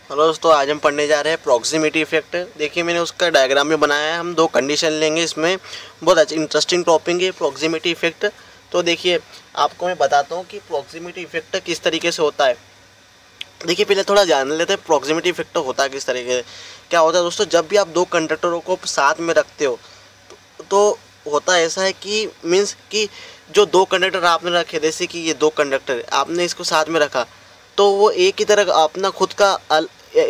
Hello दोस्तों, आज हम पढ़ने जा रहे हैं प्रॉक्सिमिटी इफेक्ट। देखिए मैंने उसका डायग्राम में बनाया है। हम दो कंडीशन लेंगे इसमें। बहुत अच्छा इंटरेस्टिंग टॉपिक है प्रॉक्सिमिटी इफेक्ट। तो देखिए आपको मैं बताता हूँ कि प्रॉक्सिमिटी इफेक्ट किस तरीके से होता है। देखिए पहले थोड़ा जान लेते हैं प्रॉक्सिमिटी इफेक्ट होता है किस तरीके से। क्या होता है दोस्तों, जब भी आप दो कंडक्टरों को साथ में रखते हो तो होता ऐसा है कि मीन्स कि जो दो कंडक्टर आपने रखे, जैसे कि ये दो कंडक्टर आपने इसको साथ में रखा तो वो एक ही तरह अपना खुद का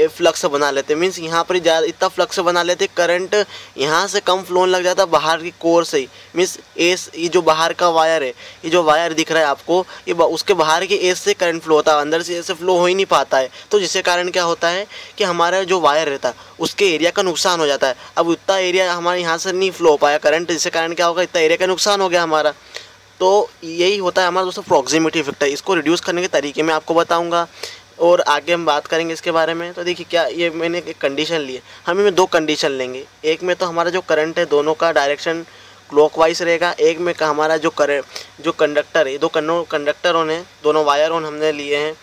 फ्लक्स बना लेते। मीन्स यहाँ पर ज़्यादा इतना फ्लक्स बना लेते, करंट यहाँ से कम फ्लो लग जाता बाहर की कोर से ही। मीन्स एस, ये जो बाहर का वायर है, ये जो वायर दिख रहा है आपको, ये उसके बाहर के एस से करंट फ्लो होता है, अंदर से ऐसे फ्लो हो ही नहीं पाता है। तो जिसके कारण क्या होता है कि हमारा जो वायर रहता है उसके एरिया का नुकसान हो जाता है। अब उतना एरिया हमारे यहाँ से नहीं फ्लो हो पाया करंट, जिसके कारण क्या होगा, इतना एरिया का नुकसान हो गया हमारा। तो यही होता है हमारा दोस्तों प्रॉक्सिमिटी इफेक्ट है। इसको रिड्यूस करने के तरीके मैं आपको बताऊंगा और आगे हम बात करेंगे इसके बारे में। तो देखिए क्या, ये मैंने एक कंडीशन ली है, हम इसमें दो कंडीशन लेंगे। एक में तो हमारा जो करंट है दोनों का डायरेक्शन क्लॉकवाइज रहेगा, एक में का हमारा जो कंडक्टर है, दो कंडक्टर ने दोनों वायर ऑन हमने लिए हैं।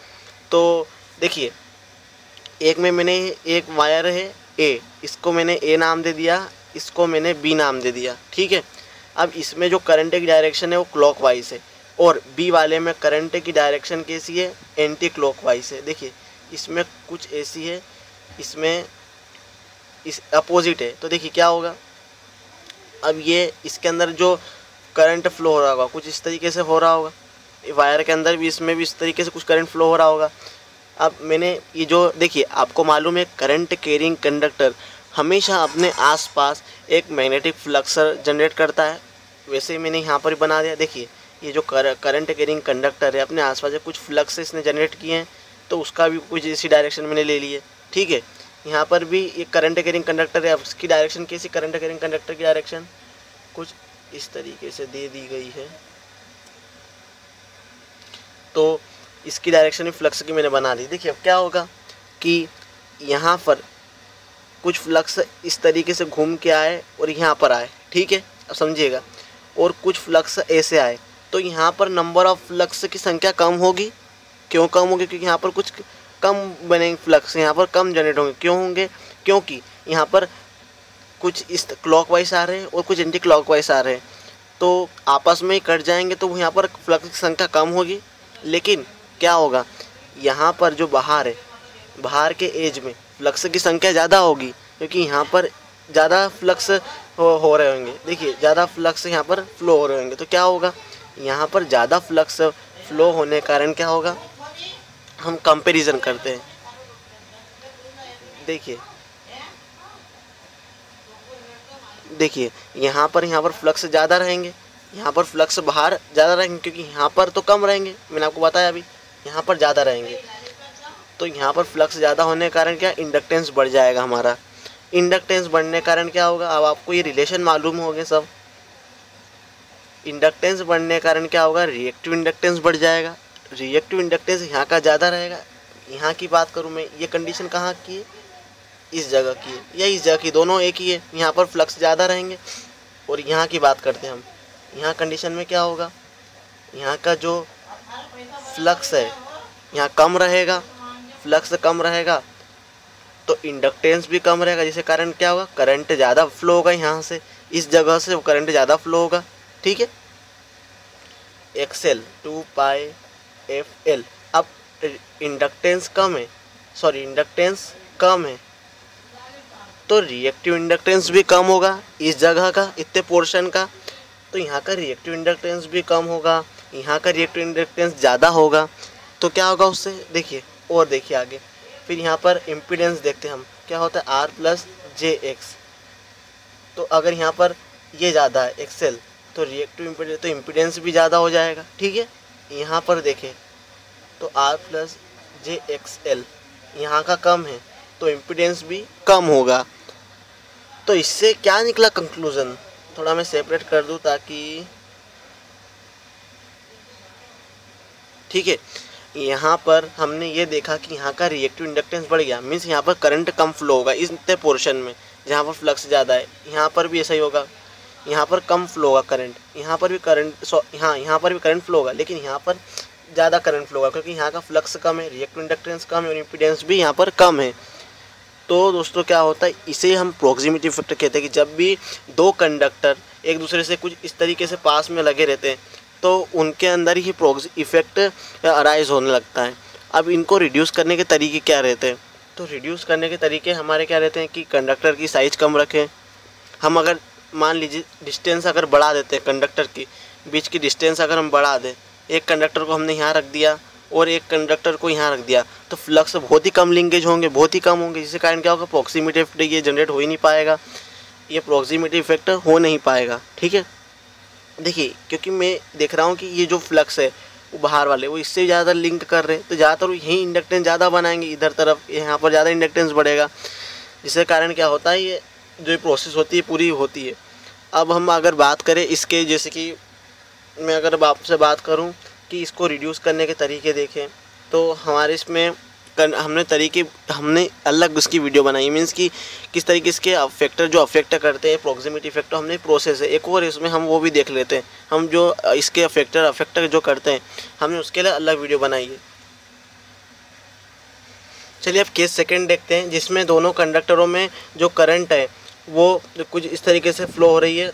तो देखिए एक में मैंने एक वायर है ए, इसको मैंने ए नाम दे दिया, इसको मैंने बी नाम दे दिया, ठीक है। अब इसमें जो करंट की डायरेक्शन है वो क्लॉकवाइज है और बी वाले में करंट की डायरेक्शन कैसी है, एंटी क्लॉकवाइज है। देखिए इसमें कुछ ऐसी है, इसमें इस अपोजिट है। तो देखिए क्या होगा, अब ये इसके अंदर जो करंट फ्लो हो रहा होगा कुछ इस तरीके से हो रहा होगा, वायर के अंदर भी इसमें भी इस तरीके से कुछ करंट फ्लो हो रहा होगा। अब मैंने ये जो देखिए आपको मालूम है करंट कैरिंग कंडक्टर हमेशा अपने आसपास एक मैग्नेटिक फ्लक्स जनरेट करता है, वैसे ही मैंने यहाँ पर बना दिया। देखिए ये जो करंट कैरिंग कंडक्टर है अपने आसपास कुछ फ्लक्स इसने जनरेट किए हैं, तो उसका भी कुछ इसी डायरेक्शन मैंने ले लिए, ठीक है। यहाँ पर भी ये करंट कैरिंग कंडक्टर है, उसकी डायरेक्शन कैसी, करंट कैरिंग कंडक्टर की डायरेक्शन कुछ इस तरीके से दे दी गई है। तो इसकी डायरेक्शन भी फ्लक्स की मैंने बना दी। देखिए अब क्या होगा कि यहाँ पर कुछ फ्लक्स इस तरीके से घूम के आए और यहाँ पर आए, ठीक है, अब समझिएगा। और कुछ फ्लक्स ऐसे आए तो यहाँ पर नंबर ऑफ फ्लक्स की संख्या कम होगी। क्यों कम होगी, क्योंकि यहाँ पर कुछ कम बनेंगे फ्लक्स, यहाँ पर कम जनरेट होंगे। क्यों होंगे, क्योंकि यहाँ पर कुछ इस क्लॉकवाइज आ रहे हैं और कुछ एंटी क्लॉकवाइज आ रहे हैं, तो आपस में ही कट जाएंगे, तो यहाँ पर फ्लक्स की संख्या कम होगी। लेकिन क्या होगा, यहाँ पर जो बाहर है, बाहर के एज में फ्लक्स की संख्या ज़्यादा होगी, क्योंकि यहाँ पर ज़्यादा फ्लक्स हो रहे होंगे। देखिए ज़्यादा फ्लक्स यहाँ पर फ्लो हो रहे होंगे, तो क्या होगा, यहाँ पर ज़्यादा फ्लक्स फ्लो होने के कारण क्या होगा, हम कंपैरिजन करते हैं। देखिए यहाँ पर फ्लक्स ज़्यादा रहेंगे, यहाँ पर फ्लक्स बाहर ज़्यादा रहेंगे, क्योंकि यहाँ पर तो कम रहेंगे, मैंने आपको बताया अभी, यहाँ पर ज़्यादा रहेंगे। तो यहाँ पर फ्लक्स ज़्यादा होने के कारण क्या, इंडक्टेंस बढ़ जाएगा हमारा। इंडक्टेंस बढ़ने के कारण क्या होगा, अब आपको ये रिलेशन मालूम हो गए सब। इंडक्टेंस बढ़ने के कारण क्या होगा, रिएक्टिव इंडक्टेंस बढ़ जाएगा। रिएक्टिव इंडक्टेंस यहाँ का ज़्यादा रहेगा। यहाँ की बात करूँ मैं, ये कंडीशन कहाँ की है, इस जगह की है या इस जगह की, दोनों एक ही है। यहाँ पर फ्लक्स ज़्यादा रहेंगे। और यहाँ की बात करते हैं हम, यहाँ कंडीशन में क्या होगा, यहाँ का जो फ्लक्स है यहाँ कम रहेगा, फ्लक्स कम रहेगा तो इंडक्टेंस भी कम रहेगा, जिसके कारण क्या होगा, करंट ज़्यादा फ्लो होगा। यहाँ से इस जगह से वो करंट ज़्यादा फ्लो होगा, ठीक है। XL 2πfl। अब इंडक्टेंस कम है, इंडक्टेंस कम है तो रिएक्टिव इंडक्टेंस भी कम होगा इस जगह का, इतने पोर्शन का। तो यहाँ का रिएक्टिव इंडक्टेंस भी कम होगा, यहाँ का रिएक्टिव इंडक्टेंस ज़्यादा होगा। तो क्या होगा उससे, देखिए और देखिए आगे। फिर यहाँ पर इम्पीडेंस देखते हैं हम, क्या होता है R+jX। तो अगर यहाँ पर ये ज़्यादा है एक्सएल, तो रिएक्टिव इम्पीडेंस, तो इम्पीडेंस भी ज़्यादा हो जाएगा, ठीक है। यहाँ पर देखें तो R+jXL यहाँ का कम है तो इम्पीडेंस भी कम होगा। तो इससे क्या निकला कंक्लूज़न, थोड़ा मैं सेपरेट कर दूँ ताकि, ठीक है। यहाँ पर हमने ये देखा कि यहाँ का रिएक्टिव इंडक्टेंस बढ़ गया, मीन्स यहाँ पर करंट कम फ्लो होगा इस पोर्शन में जहाँ पर फ्लक्स ज़्यादा है। यहाँ पर भी ऐसा ही होगा, यहाँ पर कम फ्लो होगा करंट, यहाँ पर भी करंट यहाँ पर भी करंट फ्लो होगा, लेकिन यहाँ पर ज़्यादा करंट फ्लो होगा, क्योंकि यहाँ का फ्लक्स कम है, रिएक्टिव इंडक्टेंस कम है और इम्पीडेंस भी यहाँ पर कम है। तो दोस्तों क्या होता है, इसे हम प्रॉक्सिमिटी इफेक्ट कहते हैं कि जब भी दो कंडक्टर एक दूसरे से कुछ इस तरीके से पास में लगे रहते हैं तो उनके अंदर ही इफेक्ट अराइज होने लगता है। अब इनको रिड्यूस करने के तरीके क्या रहते हैं, तो रिड्यूस करने के तरीके हमारे क्या रहते हैं कि कंडक्टर की साइज़ कम रखें। हम अगर मान लीजिए डिस्टेंस अगर बढ़ा देते हैं, कंडक्टर की बीच की डिस्टेंस अगर हम बढ़ा दें, एक कंडक्टर को हमने यहाँ रख दिया और एक कंडक्टर को यहाँ रख दिया, तो फ्लक्स बहुत ही कम लिंकेज होंगे, बहुत ही कम होंगे, जिसके कारण क्या होगा, प्रॉक्सिमिटी इफेक्ट ये जनरेट हो ही नहीं पाएगा, ये प्रॉक्सिमिटी इफेक्ट हो नहीं पाएगा। ठीक है, देखिए क्योंकि मैं देख रहा हूँ कि ये जो फ्लक्स है वो बाहर वाले वो इससे ज़्यादा लिंक कर रहे हैं, तो ज़्यादातर यही इंडक्टेंस ज़्यादा बनाएंगे, इधर तरफ यहाँ पर ज़्यादा इंडक्टेंस बढ़ेगा, जिसके कारण क्या होता है, ये जो प्रोसेस होती है पूरी होती है। अब हम अगर बात करें इसके, जैसे कि मैं अगर आपसे बात करूं कि इसको रिड्यूस करने के तरीके देखें, तो हमारे इसमें हमने अलग उसकी वीडियो बनाई, मीन्स कि किस तरीके इसके फैक्टर जो अफेक्ट करते हैं प्रॉक्सिमिटी फैक्टर, हमने प्रोसेस है एक और इसमें हम वो भी देख लेते हैं। हम जो इसके फैक्टर जो करते हैं हमने उसके लिए अलग वीडियो बनाई है। चलिए अब केस सेकंड देखते हैं, जिसमें दोनों कंडक्टरों में जो करंट है वो कुछ इस तरीके से फ्लो हो रही है,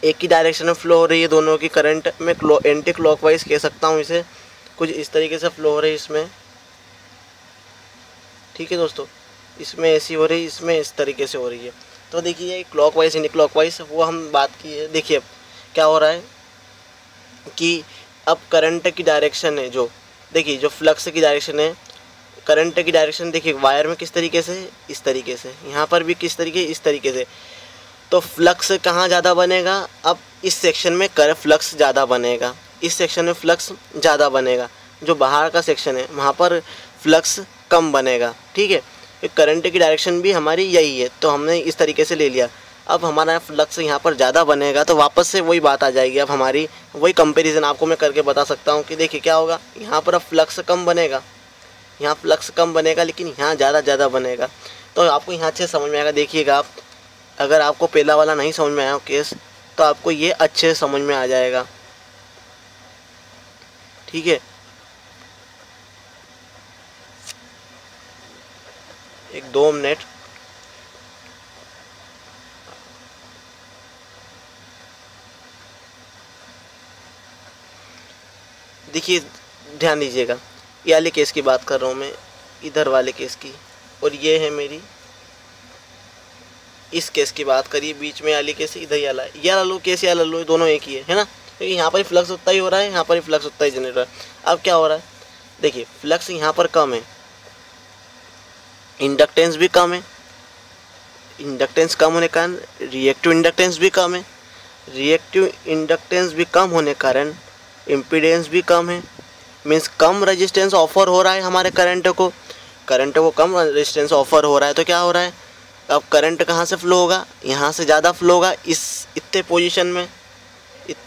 एक ही डायरेक्शन में फ्लो हो रही है दोनों की करंट। मैं एंटी क्लॉकवाइज कह सकता हूँ इसे, कुछ इस तरीके से फ्लो हो रही है इसमें। ठीक है दोस्तों, इसमें ऐसी हो रही है, इसमें इस तरीके से हो रही है। तो देखिए क्लॉकवाइज एंटी क्लॉकवाइज वो हम बात की है। देखिए अब क्या हो रहा है कि अब करंट की डायरेक्शन है, जो देखिए जो फ्लक्स की डायरेक्शन है, करंट की डायरेक्शन देखिए वायर में किस तरीके से, इस तरीके से, यहाँ पर भी किस तरीके, इस तरीके से। तो फ्लक्स कहाँ ज़्यादा बनेगा, अब इस सेक्शन में फ्लक्स ज़्यादा बनेगा, इस सेक्शन में फ्लक्स ज़्यादा बनेगा, जो बाहर का सेक्शन है वहाँ पर फ्लक्स कम बनेगा। ठीक है, करंट की डायरेक्शन भी हमारी यही है, तो हमने इस तरीके से ले लिया। अब हमारा फ्लक्स यहाँ पर ज़्यादा बनेगा, तो वापस से वही बात आ जाएगी। अब हमारी वही कंपैरिजन आपको मैं करके बता सकता हूँ कि देखिए क्या होगा, यहाँ पर अब फ्लक्स कम बनेगा, यहाँ फ्लक्स कम बनेगा, लेकिन यहाँ ज़्यादा बनेगा। तो आपको यहाँ अच्छे समझ में आएगा। देखिएगा आप, अगर आपको पहला वाला नहीं समझ में आया केस, तो आपको ये अच्छे समझ में आ जाएगा। ठीक है, एक 2 मिनट। देखिए ध्यान दीजिएगा, ये वाले केस की बात कर रहा हूँ मैं, इधर वाले केस की, और ये है मेरी इस केस की बात करिए, बीच में वाली केस इधर वाला है, ये लो केस, या लो, दोनों एक ही है ना, क्योंकि यहाँ पर ही फ्लक्स उतना ही हो रहा है, यहाँ पर ही फ्लक्स उतना ही जनरेट हो रहा है। अब क्या हो रहा है, देखिए फ्लक्स यहाँ पर कम है, इंडक्टेंस भी कम है, इंडक्टेंस कम होने के कारण रिएक्टिव इंडक्टेंस भी कम है, रिएक्टिव इंडक्टेंस भी कम होने के कारण इम्पीडेंस भी कम है, मीन्स कम रेजिस्टेंस ऑफर हो रहा है हमारे करंट को कम रेजिस्टेंस ऑफर हो रहा है। तो क्या हो रहा है, अब करंट कहाँ से फ्लो होगा, यहाँ से ज़्यादा फ्लो होगा, इतने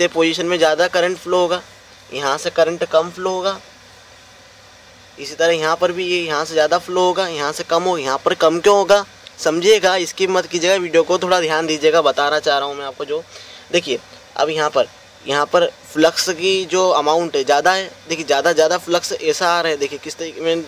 पोजीशन में ज़्यादा करंट फ्लो होगा, यहाँ से करंट कम फ्लो होगा। इसी तरह यहाँ पर भी ये यहाँ से ज़्यादा फ्लो होगा, यहाँ से कम होगा। यहाँ पर कम क्यों होगा, समझिएगा, इसकी मत कीजिएगा, वीडियो को थोड़ा ध्यान दीजिएगा, बताना चाह रहा हूँ मैं आपको। जो देखिए अब यहाँ पर फ्लक्स की जो अमाउंट है ज़्यादा है, देखिए ज़्यादा फ्लक्स ऐसा आ रहा है, देखिए किस तरीके में,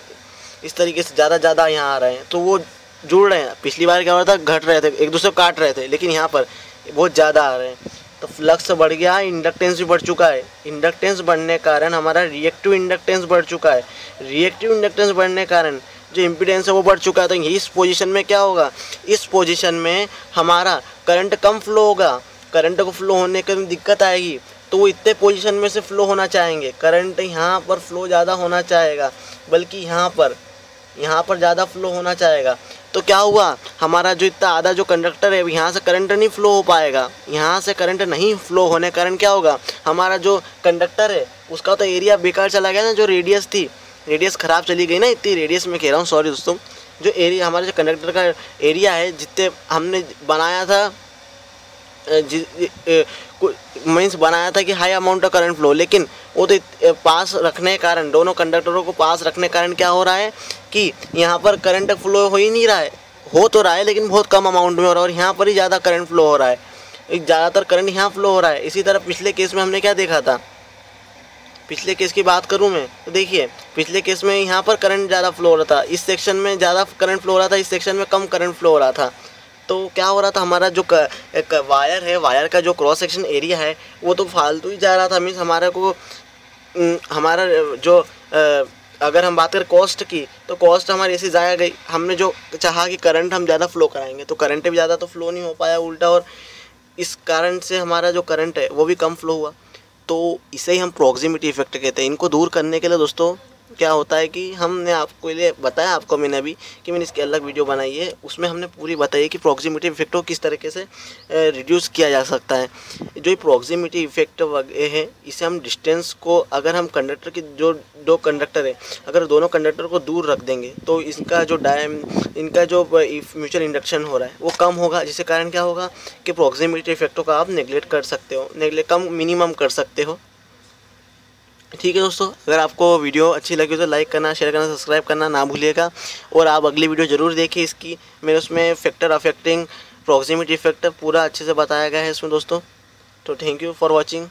इस तरीके से ज़्यादा यहाँ आ रहे हैं, तो वो जुड़ रहे हैं। पिछली बार क्या हो रहा था, घट रहे थे, एक दूसरे को काट रहे थे, लेकिन यहाँ पर बहुत ज़्यादा आ रहे हैं, तो फ्लक्स बढ़ गया, इंडक्टेंस भी बढ़ चुका है। इंडक्टेंस बढ़ने के कारण हमारा रिएक्टिव इंडक्टेंस बढ़ चुका है, रिएक्टिव इंडक्टेंस बढ़ने के कारण जो इम्पीडेंस है वो बढ़ चुका है। तो इस पोजीशन में क्या होगा, इस पोजीशन में हमारा करंट कम फ्लो होगा, करंट को फ्लो होने की दिक्कत आएगी, तो वो इतने पोजीशन में से फ्लो होना चाहेंगे, करंट यहाँ पर फ्लो ज़्यादा होना चाहेगा, बल्कि यहाँ पर ज़्यादा फ्लो होना चाहेगा। तो क्या हुआ, हमारा जो इतना आधा जो कंडक्टर है यहाँ से करंट नहीं फ्लो हो पाएगा, यहाँ से करंट नहीं फ्लो होने के कारण क्या होगा, हमारा जो कंडक्टर है उसका तो एरिया बेकार चला गया ना, जो रेडियस थी, रेडियस ख़राब चली गई ना, इतनी रेडियस में कह रहा हूँ, सॉरी दोस्तों, जो एरिया हमारे जो कंडक्टर का एरिया है, जितने हमने बनाया था, मीन्स बनाया था कि high amount of current flow, लेकिन वो तो पास रखने के कारण, दोनों कंडक्टरों को पास रखने के कारण क्या हो रहा है कि यहाँ पर करंट फ्लो हो ही नहीं रहा है, हो तो रहा है लेकिन बहुत कम अमाउंट में हो रहा है, और यहाँ पर ही ज़्यादा करंट फ्लो हो रहा है, ज़्यादातर करंट यहाँ फ्लो हो रहा है। इसी तरह पिछले केस में हमने क्या देखा था, पिछले केस की बात करूं मैं तो देखिए पिछले केस में यहाँ पर करंट ज़्यादा फ्लो हो रहा था, इस सेक्शन में ज़्यादा करंट फ्लो हो रहा था, इस सेक्शन में कम करंट फ्लो हो रहा था। तो क्या हो रहा था, हमारा जो एक वायर है, वायर का जो क्रॉस सेक्शन एरिया है वो तो फालतू ही जा रहा था। मीन्स हमारे को हमारा जो अगर हम बात करें कॉस्ट की तो कॉस्ट हमारी ऐसी ज़ाया गई। हमने जो चाहा कि करंट हम ज़्यादा फ्लो कराएंगे तो करंट भी ज़्यादा तो फ्लो नहीं हो पाया उल्टा, और इस कारण से हमारा जो करंट है वो भी कम फ्लो हुआ। तो इसे ही हम प्रॉक्सिमिटी इफेक्ट कहते हैं। इनको दूर करने के लिए दोस्तों क्या होता है कि हमने आपको लिए बताया, आपको मैंने अभी कि मैंने इसकी अलग वीडियो बनाई है, उसमें हमने पूरी बताई है कि प्रॉक्सिमिटी इफेक्ट को किस तरीके से रिड्यूस किया जा सकता है। जो ये प्रॉक्सिमिटी इफेक्ट है इसे हम डिस्टेंस को, अगर हम कंडक्टर की जो दो कंडक्टर है अगर दोनों कंडक्टर को दूर रख देंगे तो इनका जो म्यूचुअल इंडक्शन हो रहा है वो कम होगा, जिसके कारण क्या होगा कि प्रॉक्सिमिटी इफेक्टों का आप नेगलेक्ट कर सकते हो, मिनिमम कर सकते हो। ठीक है दोस्तों, अगर आपको वीडियो अच्छी लगी तो लाइक करना, शेयर करना, सब्सक्राइब करना ना भूलिएगा। और आप अगली वीडियो ज़रूर देखिए इसकी, मेरे उसमें फैक्टर अफेक्टिंग प्रॉक्सिमिटी इफेक्ट पूरा अच्छे से बताया गया है इसमें दोस्तों। तो थैंक यू फॉर वॉचिंग।